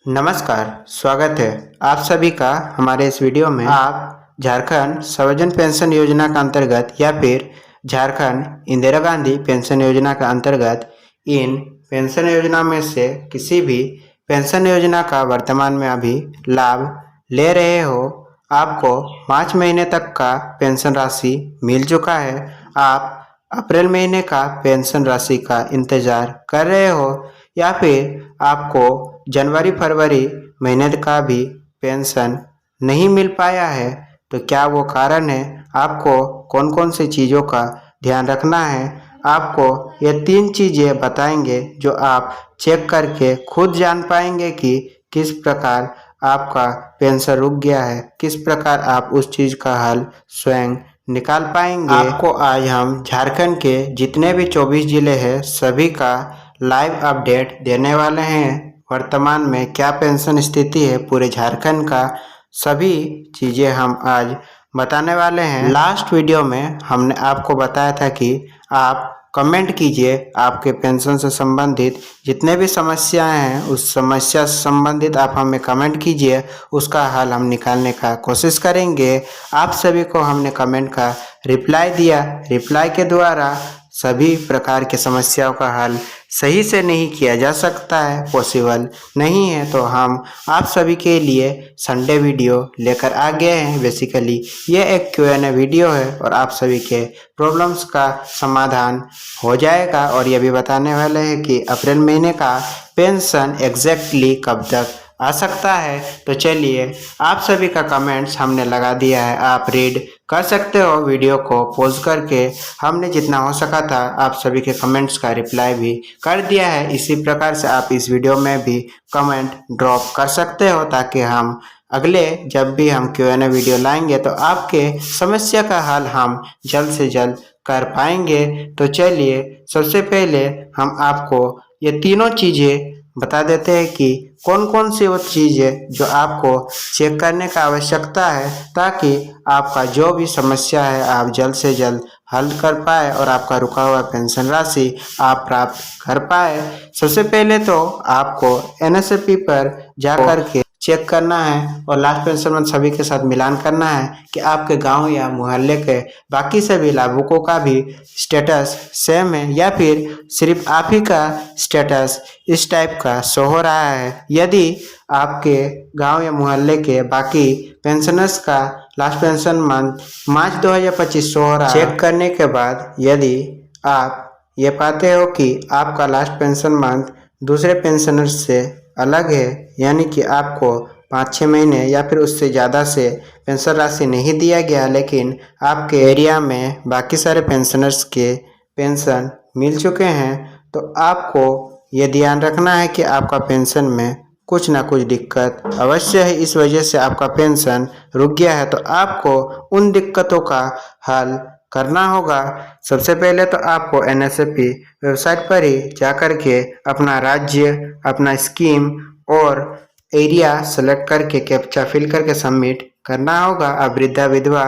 नमस्कार, स्वागत है आप सभी का हमारे इस वीडियो में। आप झारखंड सर्वजन पेंशन योजना का अंतर्गत या फिर झारखंड इंदिरा गांधी पेंशन योजना का अंतर्गत इन पेंशन योजना में से किसी भी पेंशन योजना का वर्तमान में अभी लाभ ले रहे हो। आपको मार्च महीने तक का पेंशन राशि मिल चुका है। आप अप्रैल महीने का पेंशन राशि का इंतजार कर रहे हो या फिर आपको जनवरी फरवरी महीने का भी पेंशन नहीं मिल पाया है, तो क्या वो कारण है? आपको कौन कौन सी चीज़ों का ध्यान रखना है? आपको ये 3 चीज़ें बताएंगे जो आप चेक करके खुद जान पाएंगे कि किस प्रकार आपका पेंशन रुक गया है, किस प्रकार आप उस चीज़ का हल स्वयं निकाल पाएंगे। आपको आज हम झारखंड के जितने भी 24 जिले हैं सभी का लाइव अपडेट देने वाले हैं। वर्तमान में क्या पेंशन स्थिति है पूरे झारखंड का, सभी चीज़ें हम आज बताने वाले हैं। लास्ट वीडियो में हमने आपको बताया था कि आप कमेंट कीजिए, आपके पेंशन से संबंधित जितने भी समस्याएं हैं उस समस्या से संबंधित आप हमें कमेंट कीजिए, उसका हल हम निकालने का कोशिश करेंगे। आप सभी को हमने कमेंट का रिप्लाई दिया, रिप्लाई के द्वारा सभी प्रकार की समस्याओं का हल सही से नहीं किया जा सकता है, पॉसिबल नहीं है, तो हम आप सभी के लिए संडे वीडियो लेकर आ गए हैं। बेसिकली ये एक Q&A वीडियो है और आप सभी के प्रॉब्लम्स का समाधान हो जाएगा। और ये भी बताने वाले हैं कि अप्रैल महीने का पेंशन एग्जैक्टली कब तक आ सकता है। तो चलिए, आप सभी का कमेंट्स हमने लगा दिया है, आप रीड कर सकते हो वीडियो को पॉज करके। हमने जितना हो सका था आप सभी के कमेंट्स का रिप्लाई भी कर दिया है। इसी प्रकार से आप इस वीडियो में भी कमेंट ड्रॉप कर सकते हो ताकि हम अगले जब भी हम Q&A वीडियो लाएंगे तो आपके समस्या का हल हम जल्द से जल्द कर पाएंगे। तो चलिए, सबसे पहले हम आपको ये तीनों चीज़ें बता देते हैं कि कौन कौन सी वो चीज़ें जो आपको चेक करने का आवश्यकता है ताकि आपका जो भी समस्या है आप जल्द से जल्द हल कर पाए और आपका रुका हुआ पेंशन राशि आप प्राप्त कर पाए। सबसे पहले तो आपको NSFP पर जाकर के चेक करना है और लास्ट पेंशन मंथ सभी के साथ मिलान करना है कि आपके गांव या मोहल्ले के बाकी सभी लाभुकों का भी स्टेटस सेम है या फिर सिर्फ आप ही का स्टेटस इस टाइप का शो हो रहा है। यदि आपके गांव या मोहल्ले के बाकी पेंशनर्स का लास्ट पेंशन मंथ मार्च 2025 शो हो रहा है, चेक करने के बाद यदि आप ये पाते हो कि आपका लास्ट पेंशन मंथ दूसरे पेंशनर्स से अलग है, यानी कि आपको 5-6 महीने या फिर उससे ज़्यादा से पेंशन राशि नहीं दिया गया, लेकिन आपके एरिया में बाकी सारे पेंशनर्स के पेंशन मिल चुके हैं, तो आपको ये ध्यान रखना है कि आपका पेंशन में कुछ ना कुछ दिक्कत अवश्य है, इस वजह से आपका पेंशन रुक गया है। तो आपको उन दिक्कतों का हल करना होगा। सबसे पहले तो आपको NSFP वेबसाइट पर ही जाकर के अपना राज्य, अपना स्कीम और एरिया सेलेक्ट करके कैप्चा फिल करके सबमिट करना होगा। अब वृद्धा विधवा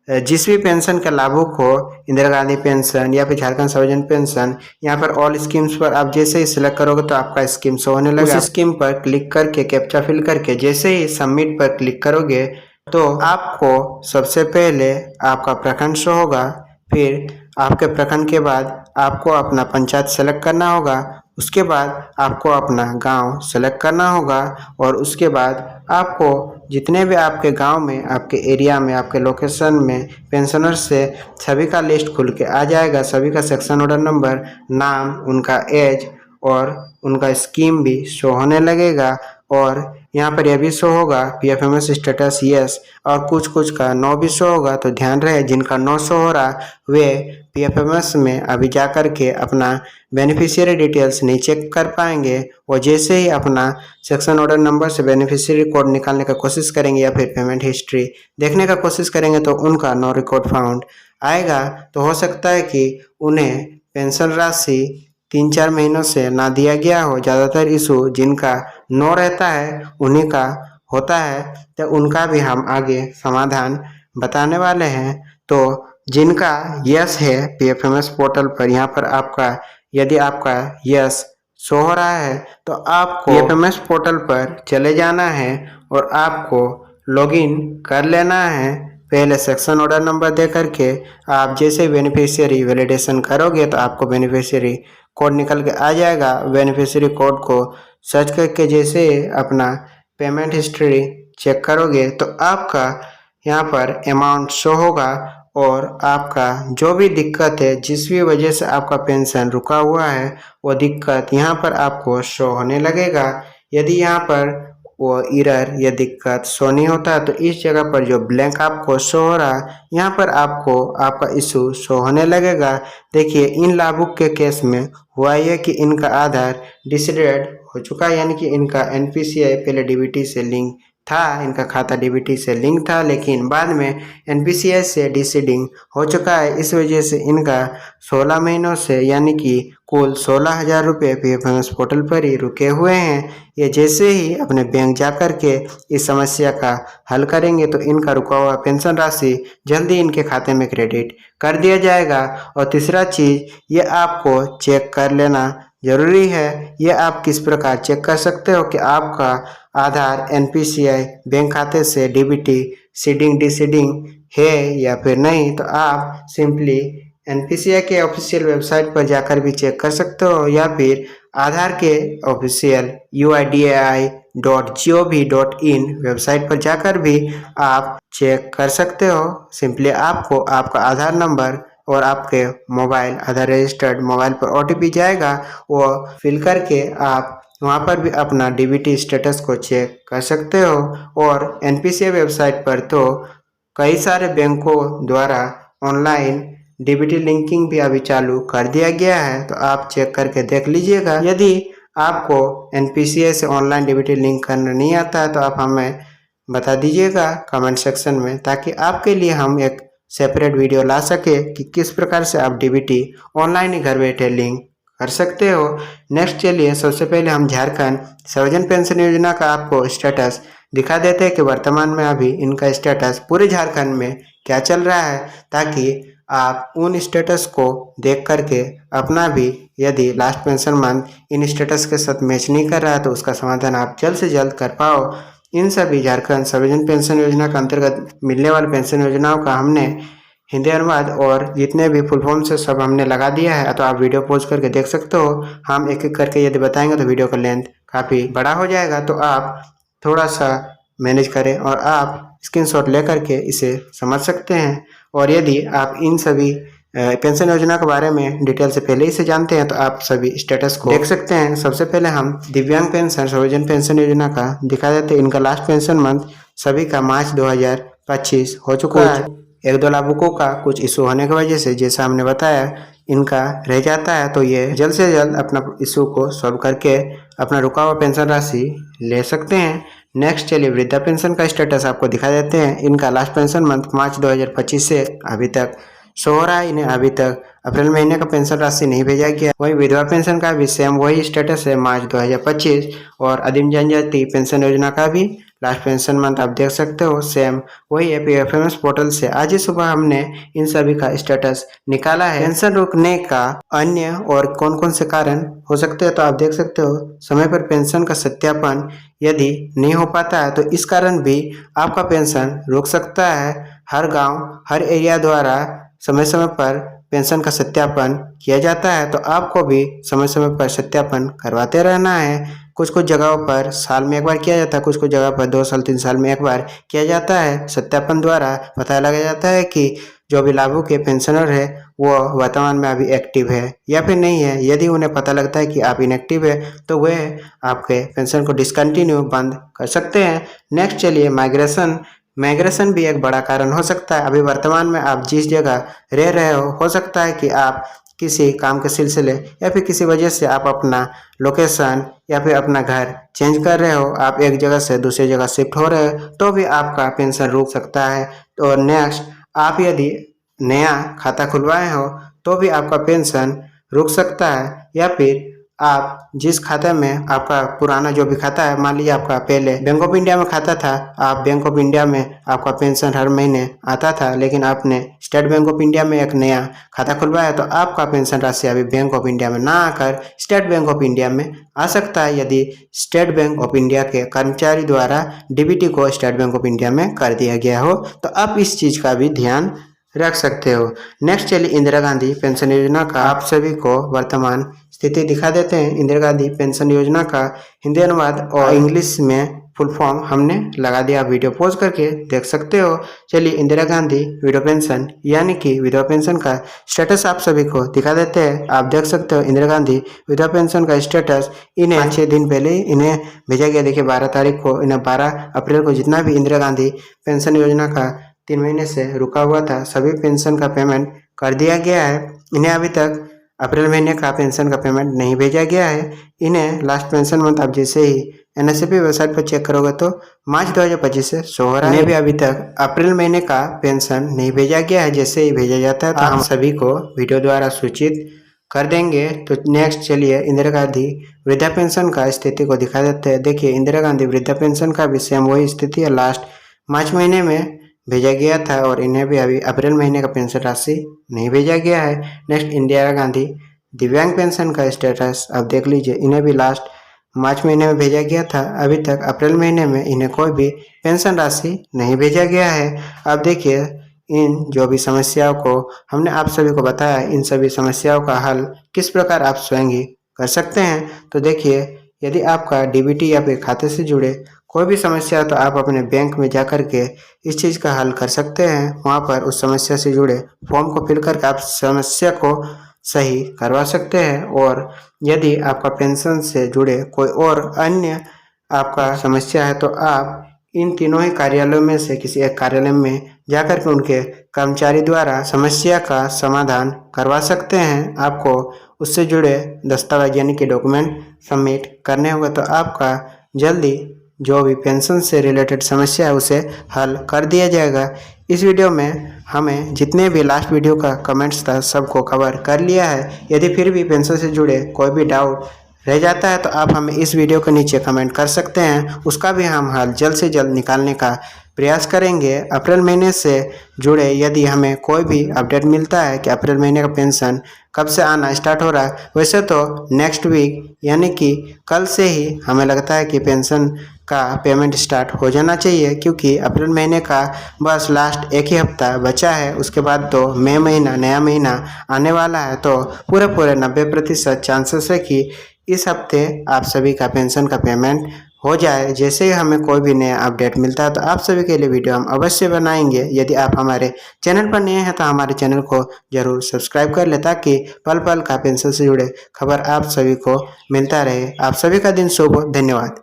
जिस भी पेंशन का लाभुक हो, इंदिरा गांधी पेंशन या फिर झारखंड सर्वजन पेंशन, यहाँ पर ऑल स्कीम्स पर आप जैसे ही सिलेक्ट करोगे तो आपका स्कीम शो होने लगेगा। उस स्कीम पर क्लिक करके कैप्चा फिल करके जैसे ही सबमिट पर क्लिक करोगे तो आपको सबसे पहले आपका प्रखंड शो होगा, फिर आपके प्रखंड के बाद आपको अपना पंचायत सेलेक्ट करना होगा, उसके बाद आपको अपना गांव सेलेक्ट करना होगा और उसके बाद आपको जितने भी आपके गांव में, आपके एरिया में, आपके लोकेशन में पेंशनर्स से सभी का लिस्ट खुल के आ जाएगा। सभी का सेक्शन ऑर्डर नंबर, नाम, उनका एज और उनका स्कीम भी शो होने लगेगा। और यहाँ पर यह भी शो होगा PFMS स्टेटस यस, और कुछ कुछ का नो भी शो होगा। तो ध्यान रहे, जिनका नो शो हो रहा वे PFMS में अभी जा कर के अपना बेनिफिशियरी डिटेल्स नहीं चेक कर पाएंगे। और जैसे ही अपना सेक्शन ऑर्डर नंबर से बेनिफिशियरी कोड निकालने का कोशिश करेंगे या फिर पेमेंट हिस्ट्री देखने का कोशिश करेंगे तो उनका नो रिकॉर्ड फाउंड आएगा। तो हो सकता है कि उन्हें पेंशन राशि 3-4 महीनों से ना दिया गया हो। ज़्यादातर इशू जिनका नो रहता है उन्हीं का होता है, तो उनका भी हम आगे समाधान बताने वाले हैं। तो जिनका यस है PFMS पोर्टल पर, यहाँ पर आपका यदि आपका यस शो हो रहा है तो आपको PFMS पोर्टल पर चले जाना है और आपको लॉगिन कर लेना है। पहले सेक्शन ऑर्डर नंबर दे करके आप जैसे बेनिफिशियरी वैलिडेशन करोगे तो आपको बेनिफिशियरी कोड निकल के आ जाएगा। बेनिफिशियरी कोड को सर्च करके जैसे अपना पेमेंट हिस्ट्री चेक करोगे तो आपका यहाँ पर अमाउंट शो होगा और आपका जो भी दिक्कत है, जिस भी वजह से आपका पेंशन रुका हुआ है, वो दिक्कत यहाँ पर आपको शो होने लगेगा। यदि यहाँ पर वो एरर या दिक्कत शो नहीं होता तो इस जगह पर जो ब्लैंक आपको शो हो रहा है, यहाँ पर आपको आपका इशू शो होने लगेगा। देखिए इन लाभुक के केस में हुआ यह कि इनका आधार डिसीडेड हो चुका है, यानी कि इनका एनपीसीआई पहले डीबीटी से लिंक था, इनका खाता डीबीटी से लिंक था, लेकिन बाद में एनपीसीआई से डिसीडिंग हो चुका है। इस वजह से इनका 16 महीनों से यानी कि कुल 16,000 रुपये PFMS पोर्टल पर ही रुके हुए हैं। ये जैसे ही अपने बैंक जा कर के इस समस्या का हल करेंगे तो इनका रुका हुआ पेंशन राशि जल्दी इनके खाते में क्रेडिट कर दिया जाएगा। और तीसरा चीज़ ये आपको चेक कर लेना जरूरी है। ये आप किस प्रकार चेक कर सकते हो कि आपका आधार एनपीसीआई बैंक खाते से डीबीटी सीडिंग डिसीडिंग है या फिर नहीं, तो आप सिंपली एनपीसीआई के ऑफिशियल वेबसाइट पर जाकर भी चेक कर सकते हो या फिर आधार के ऑफिशियल uidai.gov.in वेबसाइट पर जाकर भी आप चेक कर सकते हो। सिंपली आपको आपका आधार नंबर और आपके मोबाइल आधार रजिस्टर्ड मोबाइल पर ओटीपी जाएगा, वो फिल करके आप वहाँ पर भी अपना डीबीटी स्टेटस को चेक कर सकते हो। और एनपीसीआई वेबसाइट पर तो कई सारे बैंकों द्वारा ऑनलाइन डीबीटी लिंकिंग भी अभी चालू कर दिया गया है, तो आप चेक करके देख लीजिएगा। यदि आपको एनपीसीआई से ऑनलाइन डीबीटी लिंक करना नहीं आता है तो आप हमें बता दीजिएगा कमेंट सेक्शन में, ताकि आपके लिए हम एक सेपरेट वीडियो ला सके कि किस प्रकार से आप डीबीटी ऑनलाइन ही घर बैठे लिंक कर सकते हो। नेक्स्ट चलिए सबसे पहले हम झारखंड सर्वजन पेंशन योजना का आपको स्टेटस दिखा देते हैं कि वर्तमान में अभी इनका स्टेटस पूरे झारखंड में क्या चल रहा है, ताकि आप उन स्टेटस को देख करके अपना भी यदि last pension month in status के साथ मैच नहीं कर रहा है तो उसका समाधान आप जल्द से जल्द कर पाओ। इन सभी झारखंड सर्वजन पेंशन योजना के अंतर्गत मिलने वाली पेंशन योजनाओं का हमने हिंदी अनुवाद और जितने भी फुल फॉर्म से सब हमने लगा दिया है, तो आप वीडियो पॉज करके देख सकते हो। हम एक एक करके यदि बताएंगे तो वीडियो का लेंथ काफ़ी बड़ा हो जाएगा, तो आप थोड़ा सा मैनेज करें और आप स्क्रीनशॉट ले करके इसे समझ सकते हैं। और यदि आप इन सभी पेंशन योजना के बारे में डिटेल से पहले ही से जानते हैं तो आप सभी स्टेटस को देख सकते हैं। सबसे पहले हम दिव्यांग पेंशन सर्वजन पेंशन योजना का दिखा देते हैं। इनका लास्ट पेंशन मंथ सभी का मार्च 2025 हो चुका है। एक दो लाभुकों का कुछ इशू होने की वजह से जैसा हमने बताया इनका रह जाता है, तो ये जल्द से जल्द अपना इशू को सॉल्व करके अपना रुका हुआ पेंशन राशि ले सकते हैं। नेक्स्ट चलिए वृद्धा पेंशन का स्टेटस आपको दिखा देते हैं। इनका लास्ट पेंशन मंथ मार्च 2025 से अभी तक शो हो रहा है। इन्हें अभी तक अप्रैल महीने का पेंशन राशि नहीं भेजा गया। वही विधवा पेंशन का भी सेम वही स्टेटस है मार्च 2025। और आदिम जनजाति पेंशन योजना का भी लास्ट पेंशन मंथ आप देख सकते हो सेम वही है। PFMS पोर्टल से आज ही सुबह हमने इन सभी का स्टेटस निकाला है। पेंशन रुकने का अन्य और कौन कौन से कारण हो सकते हैं तो आप देख सकते हो। समय पर पेंशन का सत्यापन यदि नहीं हो पाता है तो इस कारण भी आपका पेंशन रुक सकता है। हर गांव हर एरिया द्वारा समय समय पर पेंशन का सत्यापन किया जाता है, तो आपको भी समय समय पर सत्यापन करवाते रहना है। कुछ कुछ जगहों पर साल में एक बार किया जाता है, कुछ कुछ जगह पर 2 साल 3 साल में एक बार किया जाता है। सत्यापन द्वारा पता लगा जाता है कि जो भी लाभुक के पेंशनर है वो वर्तमान में अभी एक्टिव है या फिर नहीं है। यदि उन्हें पता लगता है कि आप इनएक्टिव है तो वह आपके पेंशन को डिसकंटिन्यू बंद कर सकते हैं। नेक्स्ट चलिए माइग्रेशन भी एक बड़ा कारण हो सकता है। अभी वर्तमान में आप जिस जगह रह रहे हो सकता है कि आप किसी काम के सिलसिले या फिर किसी वजह से आप अपना लोकेशन या फिर अपना घर चेंज कर रहे हो, आप एक जगह से दूसरी जगह शिफ्ट हो रहे हो, तो भी आपका पेंशन रुक सकता है। और नेक्स्ट आप यदि नया खाता खुलवाए हो तो भी आपका पेंशन रुक सकता है। या फिर आप जिस खाते में आपका पुराना जो भी खाता है, मान लीजिए आपका पहले बैंक ऑफ इंडिया में खाता था, आप बैंक ऑफ इंडिया में आपका पेंशन हर महीने आता था, लेकिन आपने स्टेट बैंक ऑफ इंडिया में एक नया खाता खुलवाया तो आपका पेंशन राशि अभी बैंक ऑफ इंडिया में ना आकर स्टेट बैंक ऑफ इंडिया में आ सकता है, यदि स्टेट बैंक ऑफ इंडिया के कर्मचारी द्वारा डीबीटी को स्टेट बैंक ऑफ इंडिया में कर दिया गया हो। तो आप इस चीज़ का भी ध्यान रख सकते हो। नेक्स्ट चलिए इंदिरा गांधी पेंशन योजना का आप सभी को वर्तमान स्थिति दिखा देते हैं। इंदिरा गांधी पेंशन योजना का हिंदी अनुवाद और इंग्लिश में फुल फॉर्म हमने लगा दिया, वीडियो पॉज करके देख सकते हो। चलिए इंदिरा गांधी विधवा पेंशन यानी कि विधवा पेंशन का स्टेटस आप सभी को दिखा देते हैं। आप देख सकते हो इंदिरा गांधी विधवा पेंशन का स्टेटस इन्हें 6 दिन पहले इन्हें भेजा गया। देखिए 12 तारीख को इन्हें 12 अप्रैल को जितना भी इंदिरा गांधी पेंशन योजना का 3 महीने से रुका हुआ था सभी पेंशन का पेमेंट कर दिया गया है। इन्हें अभी तक अप्रैल महीने का पेंशन का पेमेंट नहीं भेजा गया है। इन्हें लास्ट पेंशन मंथ आप जैसे ही एनएसएपी वेबसाइट पर चेक करोगे तो मार्च 2025 से शो हो रहा है। इन्हें भी अभी तक अप्रैल महीने का पेंशन नहीं भेजा गया है। जैसे ही भेजा जाता है तो हम सभी को वीडियो द्वारा सूचित कर देंगे। तो नेक्स्ट चलिए इंदिरा गांधी वृद्धा पेंशन का स्थिति को दिखा देते हैं। देखिए इंदिरा गांधी वृद्धा पेंशन का भी सेम वही स्थिति है, लास्ट मार्च महीने में भेजा गया था और इन्हें भी अभी अप्रैल महीने का पेंशन राशि नहीं भेजा गया है। नेक्स्ट इंदिरा गांधी दिव्यांग पेंशन का स्टेटस आप देख लीजिए, इन्हें भी लास्ट मार्च महीने में भेजा गया था, अभी तक अप्रैल महीने में इन्हें कोई भी पेंशन राशि नहीं भेजा गया है। अब देखिए इन जो भी समस्याओं को हमने आप सभी को बताया, इन सभी समस्याओं का हल किस प्रकार आप स्वयं ही कर सकते हैं। तो देखिए यदि आपका डीबीटी या फिर खाते से जुड़े कोई भी समस्या है तो आप अपने बैंक में जाकर के इस चीज़ का हल कर सकते हैं। वहाँ पर उस समस्या से जुड़े फॉर्म को फिल करके आप समस्या को सही करवा सकते हैं। और यदि आपका पेंशन से जुड़े कोई और अन्य आपका समस्या है तो आप इन तीनों ही कार्यालयों में से किसी एक कार्यालय में जाकर के उनके कर्मचारी द्वारा समस्या का समाधान करवा सकते हैं। आपको उससे जुड़े दस्तावेज यानी कि डॉक्यूमेंट सबमिट करने होंगे तो आपका जल्दी जो भी पेंशन से रिलेटेड समस्या है उसे हल कर दिया जाएगा। इस वीडियो में हमें जितने भी लास्ट वीडियो का कमेंट्स था सबको कवर कर लिया है। यदि फिर भी पेंशन से जुड़े कोई भी डाउट रह जाता है तो आप हमें इस वीडियो के नीचे कमेंट कर सकते हैं, उसका भी हम हल जल्द से जल्द निकालने का प्रयास करेंगे। अप्रैल महीने से जुड़े यदि हमें कोई भी अपडेट मिलता है कि अप्रैल महीने का पेंशन कब से आना स्टार्ट हो रहा है, वैसे तो नेक्स्ट वीक यानी कि कल से ही हमें लगता है कि पेंशन का पेमेंट स्टार्ट हो जाना चाहिए, क्योंकि अप्रैल महीने का बस लास्ट एक ही हफ्ता बचा है। उसके बाद तो मई महीना नया महीना आने वाला है, तो पूरे 90% चांसेस है कि इस हफ्ते आप सभी का पेंशन का पेमेंट हो जाए। जैसे ही हमें कोई भी नया अपडेट मिलता है तो आप सभी के लिए वीडियो हम अवश्य बनाएंगे। यदि आप हमारे चैनल पर नए हैं तो हमारे चैनल को जरूर सब्सक्राइब कर ले, ताकि पल पल का पेंशन से जुड़े खबर आप सभी को मिलता रहे। आप सभी का दिन शुभ हो। धन्यवाद।